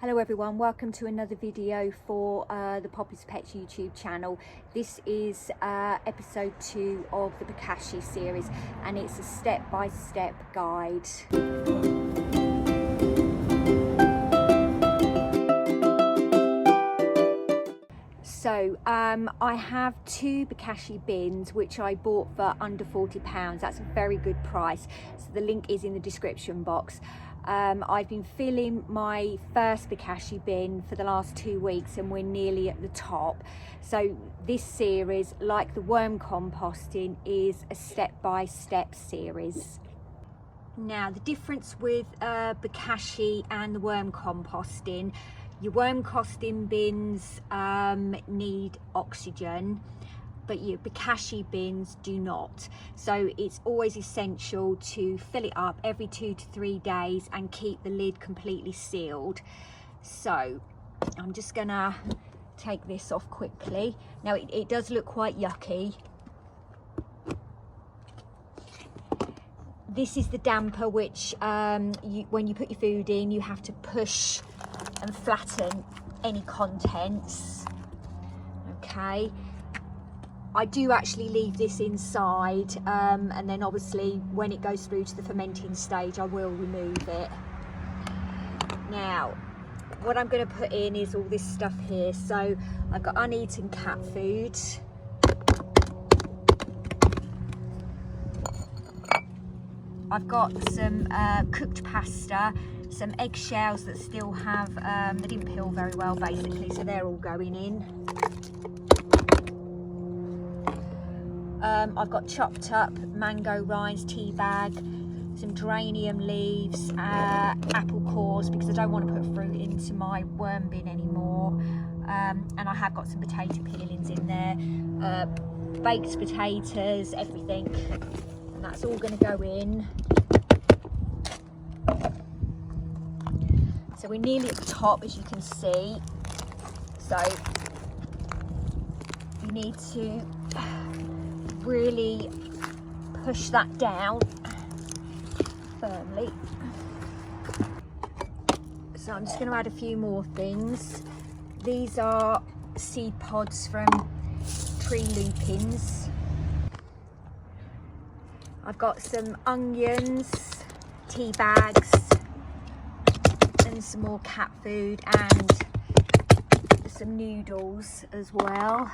Hello everyone, welcome to another video for the Poppy's Pets YouTube channel. This is episode 2 of the Bokashi series, and it's a step-by-step guide. So I have 2 Bokashi bins which I bought for under £40. That's a very good price, so the link is in the description box. I've been filling my first Bokashi bin for the last 2 weeks and we're nearly at the top. So this series, like the worm composting, is a step-by-step series. Now the difference with Bokashi and the worm composting: your worm composting bins need oxygen, but your Bokashi bins do not. So it's always essential to fill it up every 2 to 3 days and keep the lid completely sealed. So I'm just gonna take this off quickly. Now it does look quite yucky. This is the damper which when you put your food in, you have to push and flatten any contents. Okay, I do actually leave this inside, and then obviously when it goes through to the fermenting stage I will remove it. Now what I'm going to put in is all this stuff here. So I've got uneaten cat food, I've got some cooked pasta, some eggshells that still have, they didn't peel very well basically, so they're all going in. I've got chopped up mango rinds, tea bag, some geranium leaves, apple cores because I don't want to put fruit into my worm bin anymore, and I have got some potato peelings in there, baked potatoes, everything, and that's all going to go in. So we're nearly at the top, as you can see, so you need to really push that down firmly. So I'm just going to add a few more things. These are seed pods from tree lupins. I've got some onions, tea bags, and some more cat food, and some noodles as well.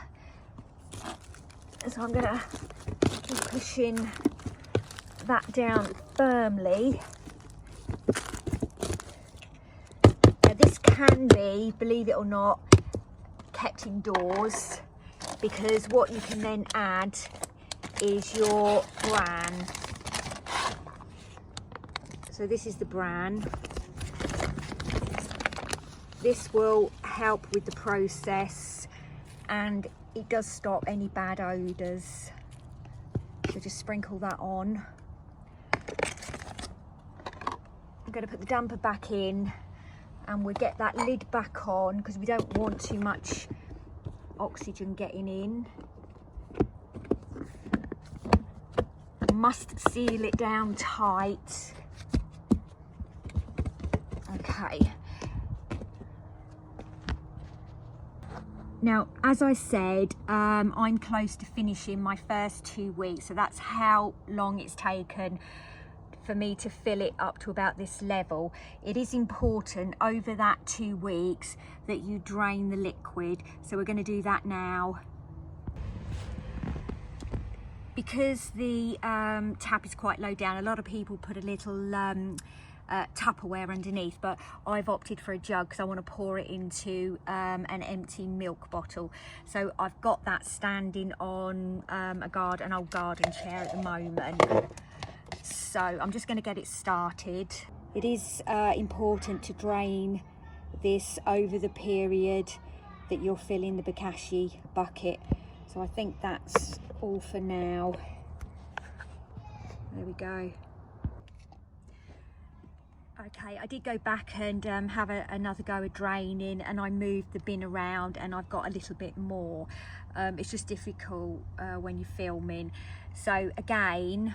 So I'm going to be pushing that down firmly. Now this can be, believe it or not, kept indoors, because what you can then add is your Bran. So this is the Bran. This will help with the process, and it does stop any bad odours. So just sprinkle that on. I'm going to put the damper back in, and we'll get that lid back on because we don't want too much oxygen getting in. Must seal it down tight. Okay. Now, as I said, I'm close to finishing my first 2 weeks, so that's how long it's taken for me to fill it up to about this level. It is important over that 2 weeks that you drain the liquid, so we're going to do that now. Because the tap is quite low down, a lot of people put a little Tupperware underneath, but I've opted for a jug because I want to pour it into an empty milk bottle. So I've got that standing on an old garden chair at the moment. So I'm just going to get it started. It is important to drain this over the period that you're filling the Bokashi bucket. So I think that's all for now. There we go. Okay, I did go back and have another go at draining, and I moved the bin around and I've got a little bit more. It's just difficult when you're filming. So again,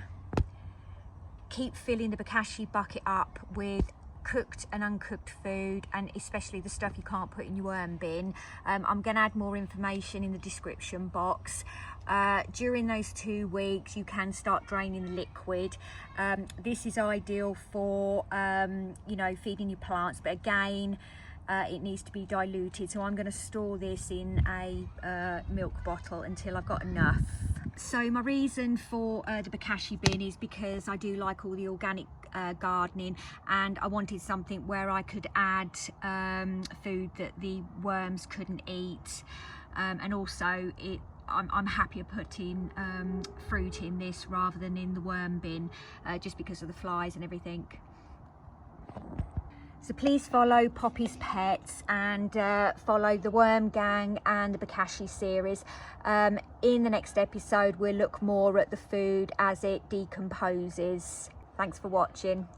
keep filling the Bokashi bucket up with cooked and uncooked food, and especially the stuff you can't put in your worm bin. I'm going to add more information in the description box. During those 2 weeks you can start draining the liquid. This is ideal for you know, feeding your plants, but again it needs to be diluted, so I'm going to store this in a milk bottle until I've got enough. So my reason for the Bokashi bin is because I do like all the organic gardening, and I wanted something where I could add food that the worms couldn't eat, and also I'm happier putting fruit in this rather than in the worm bin, just because of the flies and everything. So please follow Poppy's Pets and follow the Worm Gang and the Bokashi series. In the next episode we'll look more at the food as it decomposes. Thanks for watching.